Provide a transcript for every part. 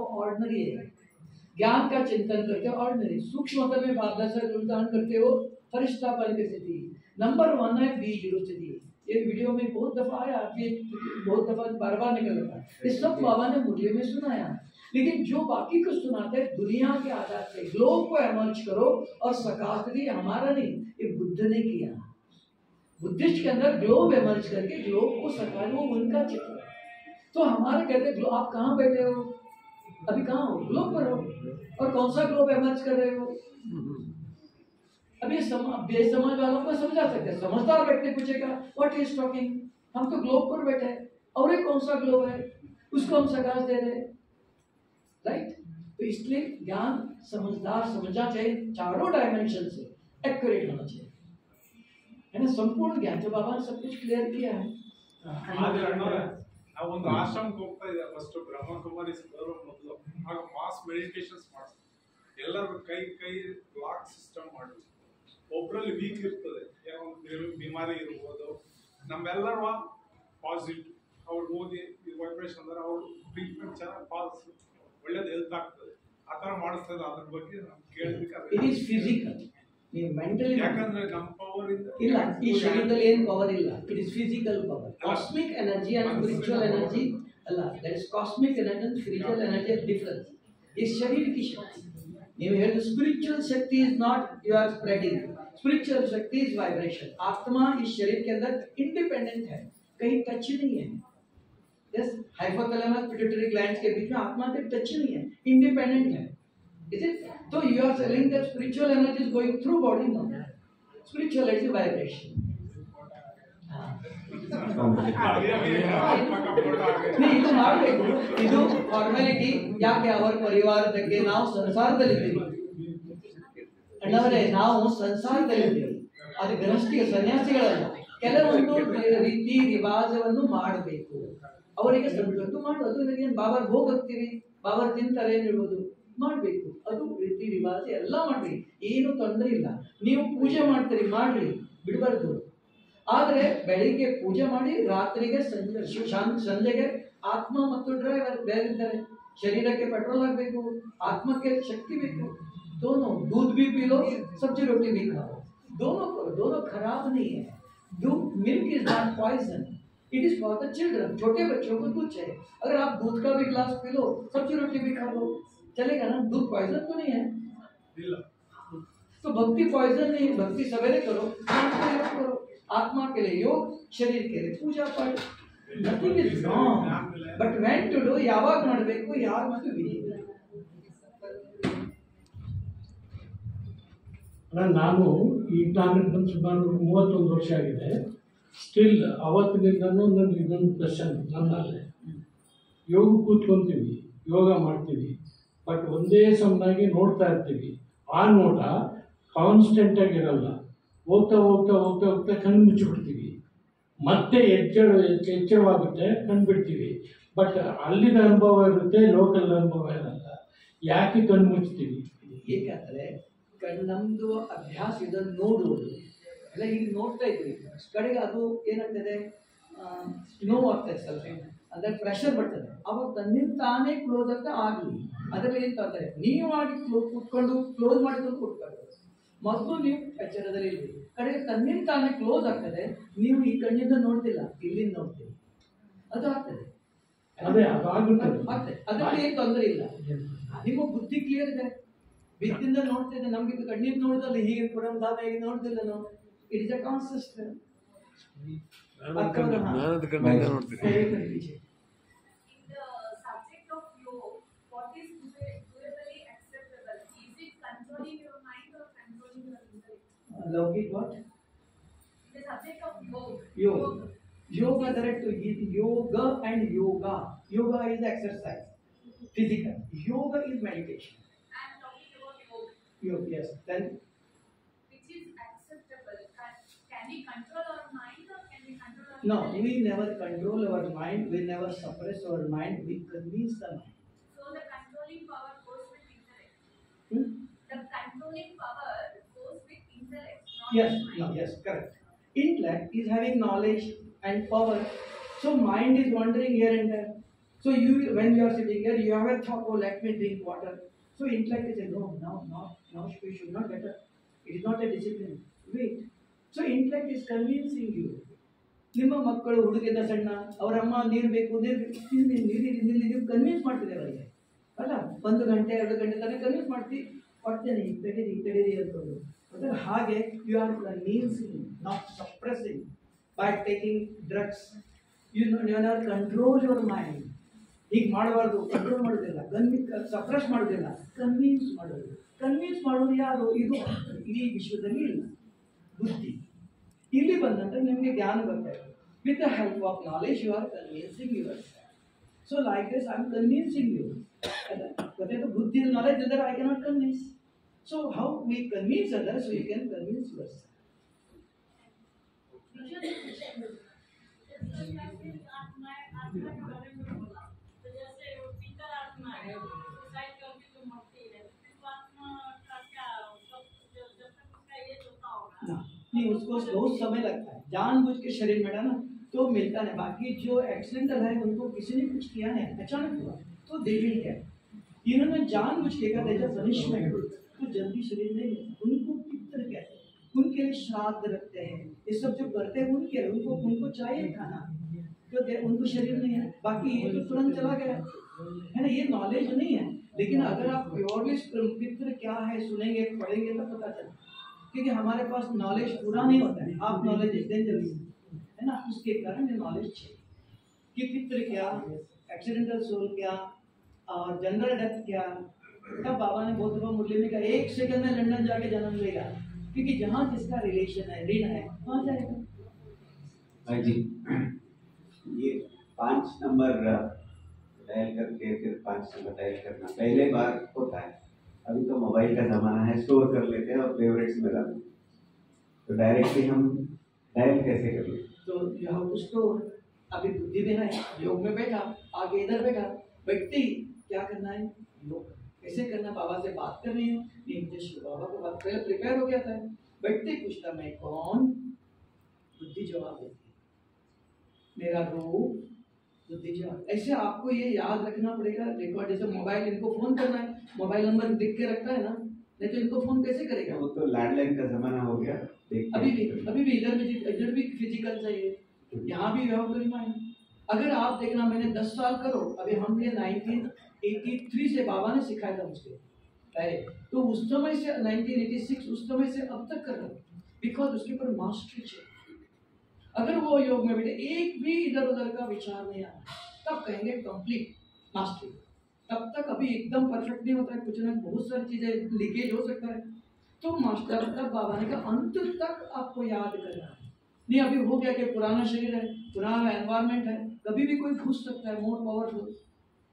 वो ऑर्डिनरी है। ज्ञान का चिंतन करते हो ऑर्डिनरी, सूक्ष्मतम में भावना से चिंतन करते हो फरिश्तापन की स्थिति। नंबर 1 है बीज रूप स्थिति। ये वीडियो में बहुत दफा आया, ये बहुत दफा बार बार निकल रहा है, ये सब बाबा ने मुझे में सुनाया। लेकिन जो बाकी को सुनाते हैं दुनिया के आधार पे, ग्लोब को एमर्ज करो और सकाशरी हमारा नहीं, ये बुद्ध ने किया। बुद्धिस्ट के अंदर ग्लोब एमर्ज करके ग्लोब को सका, वो उनका चित्र है। तो हमारे कहते हैं आप कहाँ बैठे हो, अभी कहाँ हो, ग्लोब पर हो, और कौन सा ग्लोब एमर्ज कर रहे हो। अभी बेसमझ वालों को समझा सकते हैं, समझदार व्यक्ति पूछेगा व्हाट इज टॉकिंग, हम तो ग्लोब पर बैठे हैं और एक कौन सा ग्लोब है उसको हम सकाश दे रहे हैं, राइट। तो इसलिए ज्ञान समझदार समझना चाहिए, चारों डायमेंशन से एक्यूरेट होना चाहिए, है ना, संपूर्ण ज्ञान। जो बाबा ने सब कुछ क्लियर किया है। ನಾವು ಒಂದು ಆಶ್ರಮಕ್ಕೆ ಹೋಗ್ತಾ ಇದ್ದೆ, ಫಸ್ಟ್ ಬ್ರಹ್ಮಕುಮಾರೀಸ್ ಬರೋ ಮೊದಲು ಆಗ ಮಾಸ್ ಮೆಡಿಟೇಷನ್ಸ್ ಮಾಡಿಸ್ತೀವಿ. ಎಲ್ಲರೂ ಕೈ ಲಾಕ್ ಸಿಸ್ಟಮ್ ಮಾಡಿ, ಒಬ್ಬರಲ್ಲಿ ವೀಕ್ ಇರ್ತದೆ, ಏನೋ ಒಂದು ಬಿಮಾರಿ ಇರ್ಬೋದು, ನಮ್ಮೆಲ್ಲರೂ ಪಾಸಿಟಿವ್ ಅವ್ರು ಹೋಗಿ ವೈಬ್ರೇಷನ್ ಅಂದ್ರೆ ಅವ್ರು ಟ್ರೀಟ್ಮೆಂಟ್ ಚೆನ್ನಾಗಿ ಪಾಸಿಟಿವ್ ಒಳ್ಳೇದು ಹೆಲ್ತ್ ಆಗ್ತದೆ, ಆ ಥರ ಮಾಡಿಸ್ತದೆ. ಅದ್ರ ಬಗ್ಗೆ ನಾವು ಕೇಳಬೇಕು. ಇಟ್ ಈಸ್ ಫಿಸಿಕಲ್, ನೀವು ಮೆಂಟಲಿ, ಯಾಕಂದ್ರೆ ನಮ್ಮ ಪವರ್ ಇಲ್ಲ, ಈ ಶರೀರದಲ್ಲಿ ಏನು ಪವರ್ ಇಲ್ಲ, it is physical power. Cosmic energy and spiritual energy ಅಲ್ಲ, that is cosmic energy and spiritual energy difference. ಈ ಶರೀರ की शक्ति, ನೀವು ಹೇಳಿದ स्पिरिचुअल शक्ति is not you are spreading, spiritual शक्ति इज वाइब्रेशन। आत्मा इस शरीर के अंदर इंडिपेंडेंट है, कहीं टच नहीं है। यस, हाइपोथैलेमस पिट्यूटरी ग्लैंड्स के बीच में आत्मा के टच नहीं है, इंडिपेंडेंट है। Is it? So you are telling that spiritual energy is going through body, no? Spiritual energy vibration. नहीं, ಇದು ಮಾಡಬೇಕು, ಇದು ಫಾರ್ಮಾಲಿಟಿ. ಯಾಕೆ ಅವರ ಪರಿವಾರದಕ್ಕೆ ನಾವು ಸಂಸಾರದಲ್ಲಿದ್ದೀವಿ ಅಣ್ಣವರೇ, ನಾವು ಸಂಸಾರದಲ್ಲಿದ್ದೀವಿ, ಅದು ಗೃಹಸ್ಥಿಗೆ ಸನ್ಯಾಸಿಗಳಲ್ಲ. ಕೆಲವೊಂದು ರೀತಿ ರಿವಾಜವನ್ನು ಮಾಡಬೇಕು, ಅವರಿಗೆ ಸಂತೃಪ್ತಿ ಮಾಡೋದು. ಏನು ಬಾಬರ್ ಭೋಗ ಹಾಕ್ತೀವಿ, ಬಾಬರ್ ತಿಂತಾರೆ ಹೇಳ್ಬೋದು, ಮಾಡಬೇಕು, ಅದು ರೀತಿ ರಿವಾಜ ಎಲ್ಲ ಮಾಡ್ರಿ, ಏನು ತೊಂದರೆ ಇಲ್ಲ. ನೀವು ಪೂಜೆ ಮಾಡ್ತೀರಿ ಮಾಡ್ರಿ, ಬಿಡಬಾರ್ದು. ಆದರೆ ಬೆಳಿಗ್ಗೆ ಪೂಜೆ ಮಾಡಿ ರಾತ್ರಿಗೆ ಸಂಜೆಗೆ ಆತ್ಮ ಮತ್ತು ಡ್ರೈವರ್ ಬೇರೆ ಇದ್ದಾರೆ. ಶರೀರಕ್ಕೆ ಪೆಟ್ರೋಲ್ ಆಗಬೇಕು, ಆತ್ಮಕ್ಕೆ ಶಕ್ತಿ ಬೇಕು. दोनों दूध भी पी लो, सब्जी रोटी भी खाओ, दोनों करो, दोनों खराब नहीं है। दूध milk is not poison, it is for the children. छोटे बच्चों को दूध चाहिए, अगर आप दूध का भी गिलास पी लो, सब्जी रोटी भी खा लो, चलेगा ना? दूध पॉइजन तो नहीं है। तो भक्ति पॉइजन नहीं है। भक्ति सवेरे करो, शाम को योग करो, आत्मा के लिए योग, शरीर के लिए पूजा पाठ, nothing is wrong, but when to do, ಯಾವಾಗ ಮಾಡಬೇಕು, ಯಾರು ಮತ್ತು ವಿಧಿ. ನಾನು ಈ ಜ್ಞಾನಕ್ಕೆ ಬಂದು ಸುಮಾರು 31 ವರ್ಷ ಆಗಿದೆ. ಸ್ಟಿಲ್ ಅವತ್ತಿನಿಂದನೂ ನನಗೆ ಇದೊಂದು ಕ್ವಶನ್ ನನ್ನಲ್ಲಿ. ಯೋಗ ಕೂತ್ಕೊಂತೀವಿ, ಯೋಗ ಮಾಡ್ತೀವಿ, ಬಟ್ ಒಂದೇ ಸಮನಾಗಿ ನೋಡ್ತಾ ಇರ್ತೀವಿ. ಆ ನೋಟ ಕಾನ್ಸ್ಟೆಂಟಾಗಿ ಇರಲ್ಲ. ಹೋಗ್ತಾ ಹೋಗ್ತಾ ಹೋಗ್ತಾ ಹೋಗ್ತಾ ಕಣ್ಣು ಮುಚ್ಚಿಬಿಡ್ತೀವಿ, ಮತ್ತೆ ಎಚ್ಚರವಾಗುತ್ತೆ, ಕಣ್ಣು ಬಿಡ್ತೀವಿ. ಬಟ್ ಅಲ್ಲಿನ ಅನುಭವ ಇರುತ್ತೆ, ಲೋಕಲ್ ಅನುಭವ ಇರಲ್ಲ. ಯಾಕೆ ಕಣ್ಣು ಮುಚ್ತೀವಿ? ಏಕೆಂದರೆ ನಮ್ಮದು ಅಭ್ಯಾಸ ಇದನ್ನು ನೋಡುವುದು ಎಲ್ಲ. ಈಗ ನೋಡ್ತಾ ಇದ್ವಿ, ಕಡೆಗೆ ಅದು ಏನಾಗ್ತದೆ, ನೋವಾಗ್ತದೆ ಸ್ವಲ್ಪ, ಅಂದರೆ ಪ್ರೆಷರ್ ಬರ್ತದೆ. ಅವಾಗ ತನ್ನಿಂದ ತಾನೇ ಕ್ಲೋಸ್ ಅಂತ ಆಗಲಿ, ಅದರಲ್ಲಿ ಏನು ತೊಂದರೆ. ನೀವಾಗಿ ಕೂತ್ಕೊಂಡು ಕ್ಲೋಸ್ ಮಾಡಿಕೊಂಡು ಕೂತ್ಕೊಂಡು ಮೊದಲು ನೀವು ಎಚ್ಚರದಲ್ಲಿ ಇರ್ತೀವಿ, ಕಡೆಗೆ ತನ್ನಿಂದ ತಾನೇ ಕ್ಲೋಸ್ ಆಗ್ತದೆ. ನೀವು ಈ ಕಣ್ಣಿಂದ ನೋಡ್ತಿಲ್ಲ, ಇಲ್ಲಿಂದ ನೋಡ್ತೀವಿ, ಅದು ಆಗ್ತದೆ. ಆಗ್ತದೆ, ಅದರಲ್ಲಿ ಏನು ತೊಂದರೆ ಇಲ್ಲ. ನಿಮ್ಮ ಬುದ್ಧಿ ಕ್ಲಿಯರ್ ಇದೆ, ಬಿದ್ದಿಂದ ನೋಡ್ತಾ ಇದೆ. ನಮ್ಗೆ ಇದು ಕಣ್ಣಿಂದ ನೋಡಿದಲ್ಲಿ ಹೀಗೆ ಪುರಂಧಾಮ ಹೇಗೆ ನೋಡ್ತಿಲ್ಲ ನಾವು. It is a concept. लौकिक what? The subject of yoga. Yoga direct to yoga and yoga. Yoga is exercise, physical. Yoga is meditation. I am talking about yoga. Yoga, yes. Then which is acceptable? Can we control our mind or can we control our no, we never control our mind. We never suppress our mind. We convince the mind. So the controlling power goes with intellect. The controlling power goes with intellect. Yes, no, yes, correct. Intellect is having knowledge and power. So mind is wandering here and there. So when you are sitting here, you have a thought, oh, let me drink water. So intellect is a no, now we should not get up. It is not a discipline. Wait. So intellect is convincing you. ನಿಮ್ಮ ಮಕ್ಕಳು ಹುಡುಗಿದ್ದ ಸಣ್ಣ ಅವ್ರ ಅಮ್ಮ ನೀರು ಬೇಕು ನೀರು convince ಮಾಡ್ತಿದ್ದಾರೆ ಅವರಿಗೆ ಅಲ್ಲ 1 ಗಂಟೆ 2 ಗಂಟೆ ತನಕ ಕನ್ವಿನ್ಸ್ ಮಾಡ್ತಿ ಕೊಡ್ತೇನೆ ತಡೀರಿ ಅಂದ್ಕೊಂಡು ಅಂದರೆ ಹಾಗೆ you are convincing not suppressing by taking drugs you are control your mind. ಹೀಗೆ ಮಾಡಬಾರ್ದು, ಕಂಟ್ರೋಲ್ ಮಾಡೋದಿಲ್ಲ, ಸಪ್ರೆಸ್ ಮಾಡೋದಿಲ್ಲ, ಕನ್ವಿನ್ಸ್ ಮಾಡೋದು ಯಾರು? ಇದು ಇಡೀ ವಿಶ್ವದಲ್ಲಿ ಇಲ್ಲ. ಬುದ್ಧಿ ಇಲ್ಲಿ ಬಂದಂತ ನಿಮಗೆ ಜ್ಞಾನ ಬರ್ತಾ ಇದೆ. With the help of knowledge you are convincing yourself. So like this I am convincing you. ಗೊತ್ತಾಯ್ತು? ಬುದ್ಧಿ ನಾಲೆಜ್ ಇದ್ದರೆ I cannot convince. So how we convince others, you can convince yourself. नहीं, उसको बहुत समय लगता है, जानबूझ के शरीर में डाला तो मिलता नहीं. बाकी जो एक्सीडेंटल है उनको किसी ने कुछ किया नहीं, अचानक हुआ तो दे विल गेट. इन्होंने जानबूझ के कर दिया पनिशमेंट, तो जल्दी शरीर नहीं मिलता. उनको पितर कहते हैं, उनके लिए श्राद्ध रखते हैं, ये सब जो करते हैं उनके लिए, उनको चाहिए खाना, तो उनको शरीर नहीं है. बाकी ये तो तुरंत चला गया है ना. ये नॉलेज नहीं है. लेकिन अगर आप प्योरली पितर क्या है सुनेंगे पढ़ेंगे तो पता चलता, क्योंकि हमारे पास नॉलेज पूरा नहीं होता है. आप नॉलेज डेंजरस है ना, उसके कारण ये नॉलेज चाहिए कि पितृ क्या, एक्सीडेंटल सोल क्या और जनरल डेथ क्या. तब बाबा ने बहुत दफा मुरली में कहा 1 सेकंड में लंदन जाके जन्म लेगा, क्योंकि जहाँ जिसका रिलेशन है, ऋण है, वहाँ जाएगा. भाई जी, ये 5 नंबर डायल करके फिर 5 नंबर डायल करना पहले बार होता है. अभी तो मोबाइल का ज़माना है, स्टोर कर लेते हैं और फेवरेट्स में डालते हैं. तो डायरेक्टली हम डायल कैसे कर लेते? तो यू हैव टू स्टोर. अभी बुद्धि में है, योग में बैठा, आगे इधर बैठा, बैठते ही क्या करना है, योग कैसे करना. बाबा से बात कर रही हूँ, नहीं मुझे शिव बाबा को बात पहले प्रिपेयर हो गया था. बैठते ही पूछता मैं कौन, बुद्धि जवाब देती मेरा रूप, बुद्धि जवाब. ऐसे आपको ये याद रखना पड़ेगा. रिकॉर्ड जैसे मोबाइल, इनको फोन करना है, मोबाइल नंबर लिख के रखता है ना, नहीं तो इनको फोन कैसे करेगा. वो तो लैंडलाइन का ज़माना हो गया. अभी भी इधर भी फिजिकल चाहिए, यहाँ भी यू हैव टू रिमाइंड. अगर आप देखना, मैंने 10 साल करो, अभी हमने 1983 से बाबा ने सिखाया था मुझे पहले, तो उस समय से 1986 उस समय से अब तक कर रहा हूँ, बिकॉज उसके ऊपर मास्टरी चाहिए. अगर वो योग में बैठे एक भी इधर उधर का विचार नहीं आया, तब कहेंगे कंप्लीट मास्टरी. तब तक अभी एकदम परफेक्ट नहीं होता है, कुछ ना बहुत सारी चीजें लीकेज हो सकता है. तो मास्टर तब बाबा ने कहा अंत तक आपको याद करना है. नहीं अभी हो गया कि पुराना शरीर है, पुराना एनवायरनमेंट है, कभी भी कोई घुस सकता है. More powerful,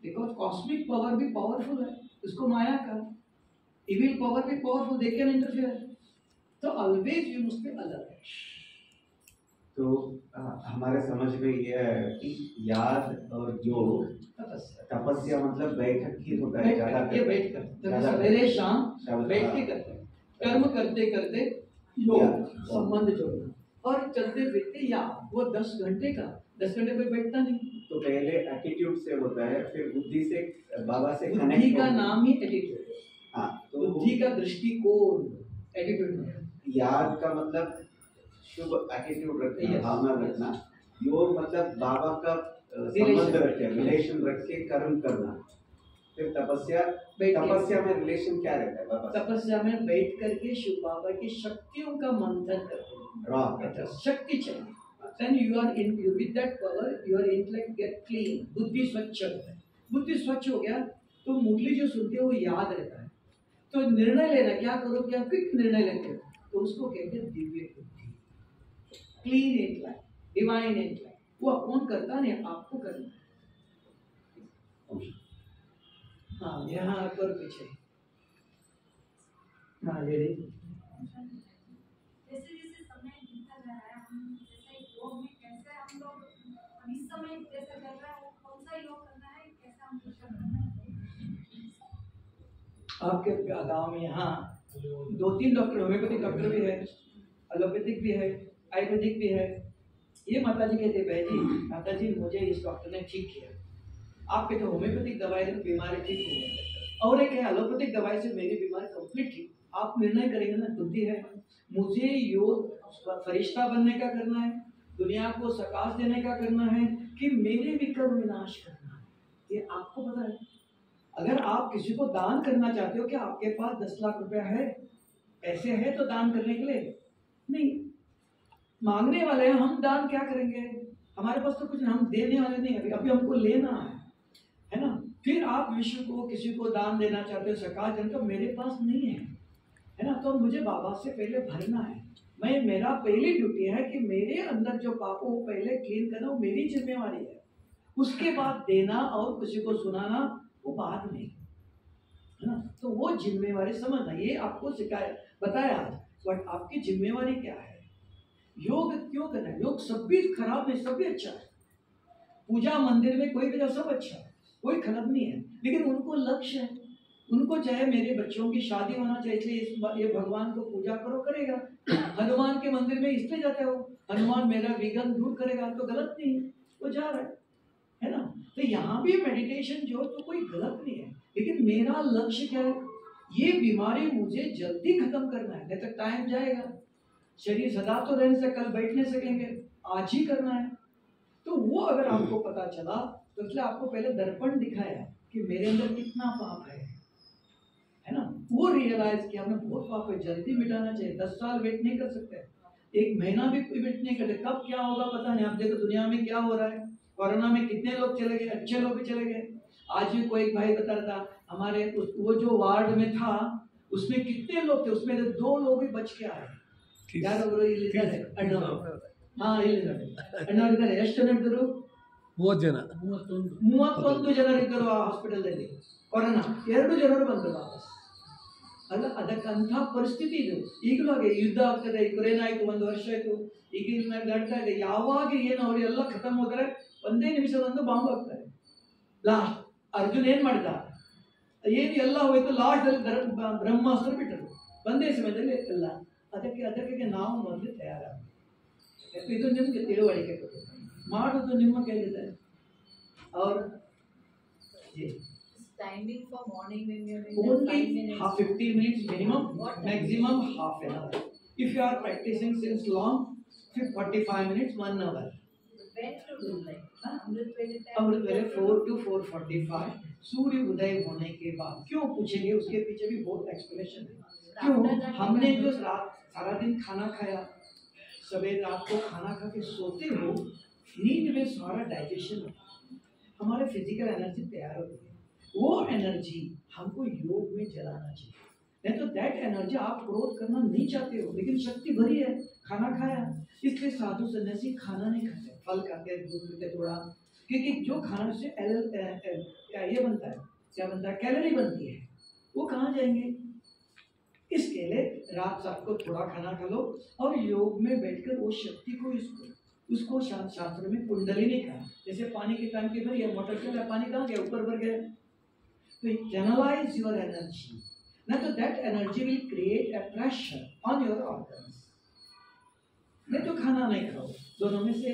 because cosmic power भी पावरफुल है, उसको माया का. इविल पावर भी पावरफुल, दे कैन इंटरफेयर. तो always you must be alert. तो हमारे समझ में ये है कि याद और योग, तपस्या मतलब बैठक ही होता है. ज़्यादा ये बैठ कर सवेरे शाम बैठ के करते हैं, कर्म करते करते योग संबंध जोड़ना और चलते फिरते याद. वो 10 घंटे पे बैठता नहीं. तो पहले एटीट्यूड से होता है, फिर बुद्धि से, बाबा से बुद्धि कनेक्ट का नाम ही एटीट्यूड है. हाँ, तो बुद्धि का दृष्टिकोण एटीट्यूड में. याद का मतलब शुभ एटीट्यूड रखना, Yes. भावना रखना. योग मतलब बाबा का संबंध रखे, रिलेशन रख के कर्म करना. फिर तपस्या में रिलेशन क्या रहता है बाबा? तपस्या में बैठ करके शिव बाबा की शक्तियों का मंथन करते हैं. रॉ शक्ति चाहिए. Then you are in with that power, your intellect get clean. बुद्धि स्वच्छ होता है. बुद्धि स्वच्छ हो गया तो मुरली जो सुनते हो वो याद रहता है. तो निर्णय लेना क्या करो, क्या क्विक निर्णय लेते हो, तो उसको कहते हैं दिव्य बुद्धि, क्लीन इंटेलेक्ट, डिवाइन इंटेलेक्ट. वो कौन करता नहीं, आपको करना है. हाँ यहाँ पर पीछे. हाँ ये जैसे जैसे समय बीतता जा रहा है, हम जैसे योग में कैसे हम लोग इस समय जैसे कर रहे हैं, वो कौन सा योग करना है, कैसे हम करना है. आपके गांव में यहाँ 2-3 डॉक्टर, होम्योपैथिक डॉक्टर भी है, एलोपैथिक भी है, आयुर्वेदिक भी है. ये माता जी कहते भाई जी, माता जी मुझे इस डॉक्टर ने ठीक किया, आप कहते होम्योपैथिक दवाई से बीमारी ठीक हो गई, और एक है एलोपैथिक दवाई से मेरी बीमारी कंप्लीट ठीक। आप निर्णय करेंगे ना, बुद्धि है। मुझे योग फरिश्ता बनने का करना है, दुनिया को सकाश देने का करना है, कि मेरे विकर्म विनाश करना है, ये आपको पता है। अगर आप किसी को दान करना चाहते हो, क्या आपके पास 10 लाख रुपया है, पैसे है तो दान करने के लिए? नहीं, मांगने वाले हैं हम, दान क्या करेंगे? हमारे पास तो कुछ, हम देने वाले नहीं, अभी हमको लेना है ना। फिर आप विश्व को किसी को दान देना चाहते हो, सकाश जन, तो मेरे पास नहीं है ना, तो मुझे बाबा से पहले भरना है। मेरा पहली ड्यूटी है कि मेरे अंदर जो पाप हो पहले क्लीन करना, वो मेरी जिम्मेवारी है। उसके बाद देना और किसी को सुनाना वो बाद में, है ना। तो वो जिम्मेवारी समझना, ये आपको सिखाया बताया आज। बट आपकी जिम्मेवारी क्या है? योग क्यों करना है? योग सब भी खराब नहीं, सब भी अच्छा है। पूजा मंदिर में कोई भी सब अच्छा है, कोई खराब नहीं है, लेकिन उनको लक्ष्य है, उनको चाहे मेरे बच्चों की शादी होना चाहिए इसलिए ये भगवान को पूजा करो, करेगा। हनुमान के मंदिर में इसलिए जाते हो, हनुमान मेरा विघ्न दूर करेगा, तो गलत नहीं है, वो जा रहा है ना। तो यहाँ भी मेडिटेशन जो तो कोई गलत नहीं है, लेकिन मेरा लक्ष्य क्या है? ये बीमारी मुझे जल्दी खत्म करना है, नहीं तो टाइम जाएगा। शरीर सदा तो रह नहीं सकता, कल बैठ नहीं सकेंगे, आज ही करना है। तो वो अगर आपको पता चला, तो इसलिए आपको पहले दर्पण दिखाया कि मेरे अंदर कितना पाप है ना। वो रियलाइज किया हमें बहुत पाप है, जल्दी मिटाना चाहिए। 10 साल वेट नहीं कर सकते, 1 महीना भी वेट नहीं करते, कब क्या होगा पता नहीं। आप देखो दुनिया में क्या हो रहा है, कोरोना में कितने लोग चले गए, अच्छे लोग भी चले गए। आज भी कोई भाई बता रहा था, हमारे वो जो वार्ड में था उसमें कितने लोग थे, उसमें 2 लोग ही बच के आए। ಯಾರು ಇಲ್ಲಿದ್ದಾರೆ ಅಣ್ಣವರು? ಹಾ, ಇಲ್ಲಿದ್ದಾರೆ ಅಣ್ಣವರಿದ್ದಾರೆ. ಎಷ್ಟು ಜನ ಇದ್ದರು? 31 ಜನರಿದ್ದರು ಆ ಹಾಸ್ಪಿಟಲ್ದಲ್ಲಿ. ಕೊರೋನಾ 2 ಜನರು ಬಂದರು ವಾಪಸ್. ಅಲ್ಲ, ಅದಕ್ಕಂಥ ಪರಿಸ್ಥಿತಿ ಇದು. ಈಗಲೂ ಹಾಗೆ ಯುದ್ಧ ಆಗ್ತದೆ, ಯುಕ್ರೇನ್ ಆಯ್ತು, 1 ವರ್ಷ ಆಯ್ತು, ಈಗ ಇಲ್ಲಿ ನಡ್ತಾ ಇದೆ. ಯಾವಾಗ ಏನು ಅವರೆಲ್ಲ ಖತಮ್ ಹೋದರೆ ಒಂದೇ ನಿಮಿಷದೊಂದು ಬಾಂಬ್ ಹಾಕ್ತಾರೆ. ಲಾಸ್ಟ್ ಅರ್ಜುನ್ ಏನ್ ಮಾಡಿದ, ಏನು ಎಲ್ಲ ಹೋಯ್ತು, ಲಾಸ್ಟ್ ಅಲ್ಲಿ ಬ್ರಹ್ಮಾಸ್ತ್ರ ಬಿಟ್ಟರು ಒಂದೇ ಸಮಯದಲ್ಲಿ ಎಲ್ಲ. ಅದಕ್ಕೆ ನಾವು ಮೊದಲು ತಯಾರಾಗಬೇಕು. ಇದು ನಿಮಗೆ ತಿಳುವಳಿಕೆ ಕೊಟ್ಟು ಮಾಡೋದು ನಿಮ್ಮ ಕೈಲಿದೆ. और timing for morning when you're in only 5 minutes 15 minutes minimum, maximum half an hour. If you are practicing since long, 45 minutes, 1 hour. when to do like amrit वेले 4 to 4:45 सूर्य उदय होने के बाद। क्यों पूछेंगे, उसके पीछे भी बहुत एक्सप्लेनेशन है। क्यों? हमने जो रात सारा दिन खाना खाया, सवेरे रात को खाना खा के सोते हो, नींद में सारा डाइजेशन होता है, हमारे फिजिकल एनर्जी तैयार होती है। वो एनर्जी हमको योग में जलाना चाहिए। नहीं तो दैट एनर्जी आप क्रोध करना नहीं चाहते हो, लेकिन शक्ति भरी है, खाना खाया। इसलिए साधु सन्यासी खाना नहीं खाते, फल खाते, दूध पीते थोड़ा, क्योंकि जो खाने से ये बनता है, क्या बनता है, कैलोरी बनती है, वो कहाँ जाएंगे। इसके लिए रात सबको थोड़ा खाना खा लो और योग में बैठकर वो शक्ति को उसको शास्त्र में कुंडलिनी कहा। जैसे पानी की टंकी भरी है, मोटर चला, पानी कहाँ गया, ऊपर भर गया। तो चैनलाइज योर एनर्जी, ना तो that energy will create a pressure on your organs. नहीं तो खाना नहीं खाओ, दोनों में से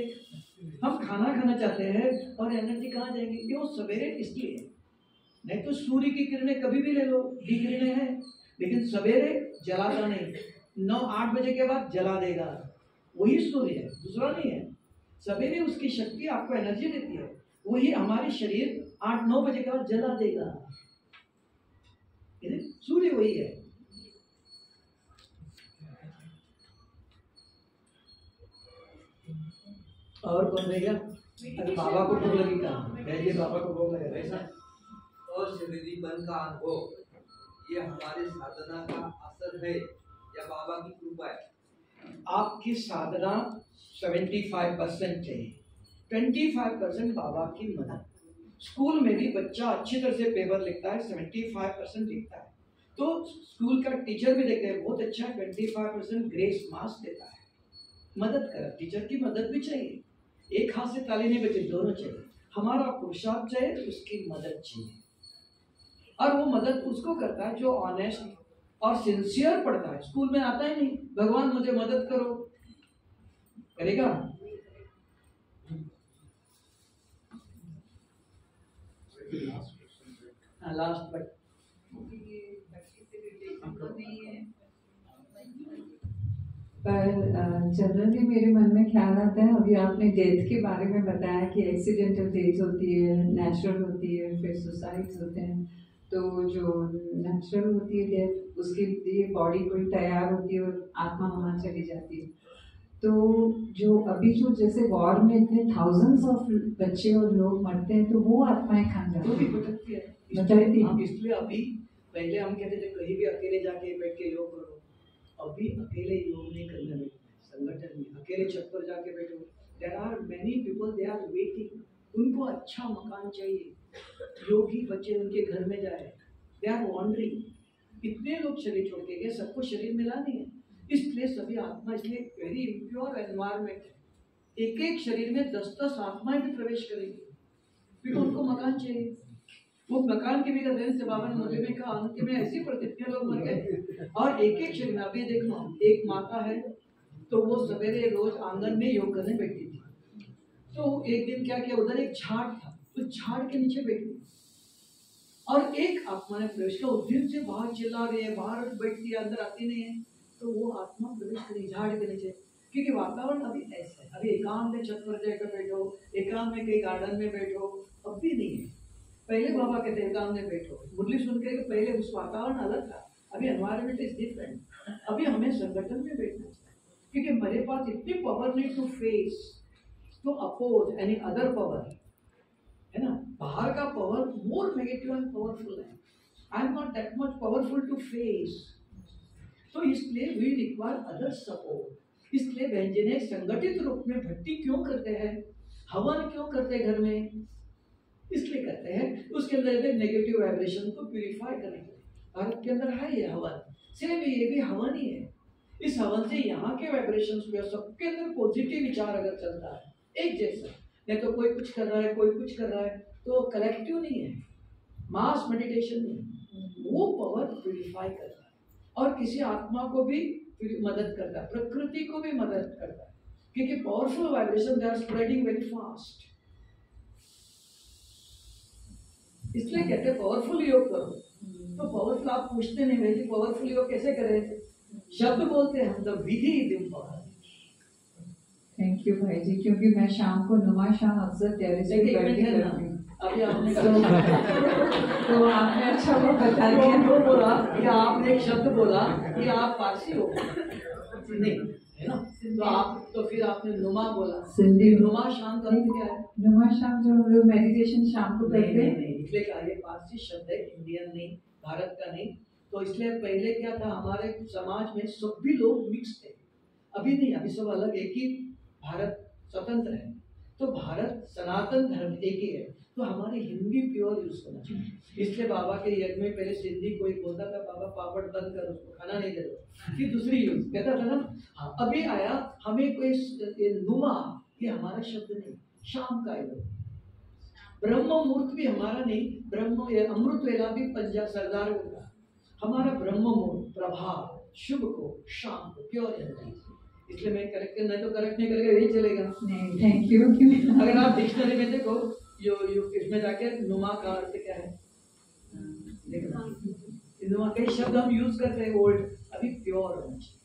हम खाना खाना चाहते हैं और एनर्जी कहाँ जाएगी, क्यों? सवेरे इसलिए। नहीं तो सूर्य की किरणें कभी भी ले लो, डी किरणें हैं, लेकिन सवेरे जलाता नहीं। 9-8 बजे के बाद जला देगा, वही सूर्य है, दूसरा नहीं है। सवेरे उसकी शक्ति आपको एनर्जी देती है, वही हमारे शरीर 8-9 बजे के बाद जला देगा। सूर्य वही है। और कौन रह गया? अरे बाबा को भूख लगी कहाँ? बाबा को भूख लगे ऐसा। और शरीरीपन का अनुभव, ये हमारे साधना का असर है या बाबा की कृपा है? आपकी साधना 75% है, 25% बाबा की मदद। स्कूल में भी बच्चा अच्छी तरह से पेपर लिखता है, 75% लिखता है, तो स्कूल का टीचर भी देखते हैं बहुत अच्छा, 25% ग्रेस मार्क्स देता है। मदद कर, टीचर की मदद भी चाहिए, एक हाथ से ताली नहीं बजे, दोनों चाहिए। हमारा पुरुषार्थ चाहिए, उसकी मदद चाहिए, और वो मदद उसको करता है जो ऑनेस्ट और सिंसियर पढ़ता है। स्कूल में आता ही नहीं, भगवान मुझे मदद करो, करेगा? लास्ट बट ये भक्ति से रिलेशन तो नहीं है पर जनरली मेरे मन में ख्याल आता है, अभी आपने डेथ के बारे में बताया कि एक्सीडेंटल डेथ होती है, नेचुरल होती है, फिर सुसाइड्स होते हैं। तो जो नेचुरल होती है डेथ, उसके लिए बॉडी कोई तैयार होती है और आत्मा वहाँ चली जाती है। तो जो अभी जो जैसे वॉर में इतने थाउजेंड्स ऑफ बच्चे और लोग मरते हैं, तो वो आत्माएं कहाँ जाती तो भी हैं? भटकती है। भटकती है। हाँ, इसलिए अभी पहले हम कहते थे कहीं भी अकेले जाके बैठ के योग करो, अभी अकेले योग नहीं करना बैठो, संगठन में अकेले छत पर जाके बैठो। There are many people, they are waiting, उनको अच्छा मकान चाहिए, योगी बच्चे उनके घर में जाए, दे आर वॉन्डरिंग। इतने लोग शरीर छोड़ के गए, सबको शरीर मिला नहीं है, इसलिए सभी आत्मा, इसलिए वेरी इम्प्योर एनवायरमेंट है। एक एक शरीर में 10-10 आत्माएं भी प्रवेश करेंगी, क्योंकि उनको मकान चाहिए। वो मकान के बिना रहने से बाबा ने मुझे में कहा, अंत में ऐसी परिस्थितियां लोग मर गए। और एक एक शरीर में, अभी देखो एक माता है तो वो सवेरे रोज आंगन में योग करने बैठती थी। तो एक दिन क्या किया, उधर एक झाड़ था, उस झाड़ के नीचे बैठी और एक आत्मा ने प्रवेश किया। उस दिन से बाहर चिल्ला रही है, बाहर बैठती है, अंदर आती नहीं है। तो वो आत्मा प्रवेश करी झाड़ के नीचे, क्योंकि वातावरण अभी ऐसा है। अभी एकांत में छत पर जाकर बैठो, एकांत में कहीं गार्डन में बैठो, अब भी नहीं है। पहले बाबा कहते हैं एकांत में बैठो, मुरली सुन के पहले उस वातावरण अलग था, अभी एनवायरमेंट इज डिफरेंट। अभी हमें संगठन में बैठना चाहिए, क्योंकि मेरे पास इतनी पावर नहीं to face, to oppose any other power, है ना। बाहर का power more negative and powerful है, I am not that much powerful to face. तो इसलिए वी रिक्वायर अदर सपोर्ट। इसलिए व्यंजने संगठित रूप में भक्ति क्यों करते हैं, हवन क्यों करते हैं घर में, इसलिए करते हैं उसके अंदर नेगेटिव वाइब्रेशन को प्यूरिफाई करने के लिए। भारत के अंदर है ये हवन, सिर्फ ये भी हवन ही है। इस हवन से यहाँ के वाइब्रेशंस पे सबके अंदर पॉजिटिव विचार अगर चलता है एक जैसा, नहीं तो कोई कुछ कर रहा है कोई कुछ कर रहा है, तो कलेक्टिव नहीं है, मास मेडिटेशन नहीं, वो पावर प्यूरिफाई करता है और किसी आत्मा को भी मदद करता है, प्रकृति को भी मदद करता है, क्योंकि powerful vibration they are spreading very fast. इसलिए कहते हैं पावरफुल योग करो। तो पावरफुल आप पूछते नहीं भाई पावरफुल योग कैसे करें, शब्द बोलते हैं हम, तो विधि इज इम्पोर्टेंट। थैंक यू भाई जी, क्योंकि मैं शाम को नुमा शाम अक्सर टेरेस पे बैठ के करती हूँ। अभी आपने तो आपने अच्छा वो बता दिया। वो बोला कि आपने एक शब्द बोला कि आप पारसी हो नहीं, है ना, तो आप तो फिर आपने नुमा बोला, सिंधी। नुमा शाम का अर्थ क्या है? नुमा शाम जो हम लोग मेडिटेशन शाम को करते हैं, नहीं, इसलिए कहा ये पारसी शब्द है, इंडियन नहीं, भारत का नहीं। तो इसलिए पहले क्या था, हमारे समाज में सभी लोग मिक्स थे, अभी नहीं, अभी सब अलग, एक ही भारत स्वतंत्र है। तो भारत सनातन धर्म एक ही है, तो हमारी हिंदी प्योर यूज करना चाहिए। इसलिए बाबा के यज्ञ में पहले सिंधी कोई बोलता था, बाबा पापड़ बंद कर, उसको खाना नहीं दे दो, फिर दूसरी यूज कहता था ना। हाँ, अभी आया हमें कोई नुमा, ये हमारा शब्द नहीं, शाम का है। ब्रह्म मुहूर्त भी हमारा नहीं, ब्रह्म अमृत वेला भी पंजाब सरदार का, हमारा ब्रह्म मुहूर्त प्रभात शुभ को शाम को प्योर एनर्जी। इसलिए मैं करेक्ट नहीं तो करेक्ट नहीं करेगा, यही चलेगा। नहीं थैंक यू। अगर आप डिक्शनरी में देखो यो इसमें जाके नुमा का अर्थ क्या है, देखना नुमा कई शब्द हम यूज करते हैं ओल्ड, अभी प्योर होना चाहिए।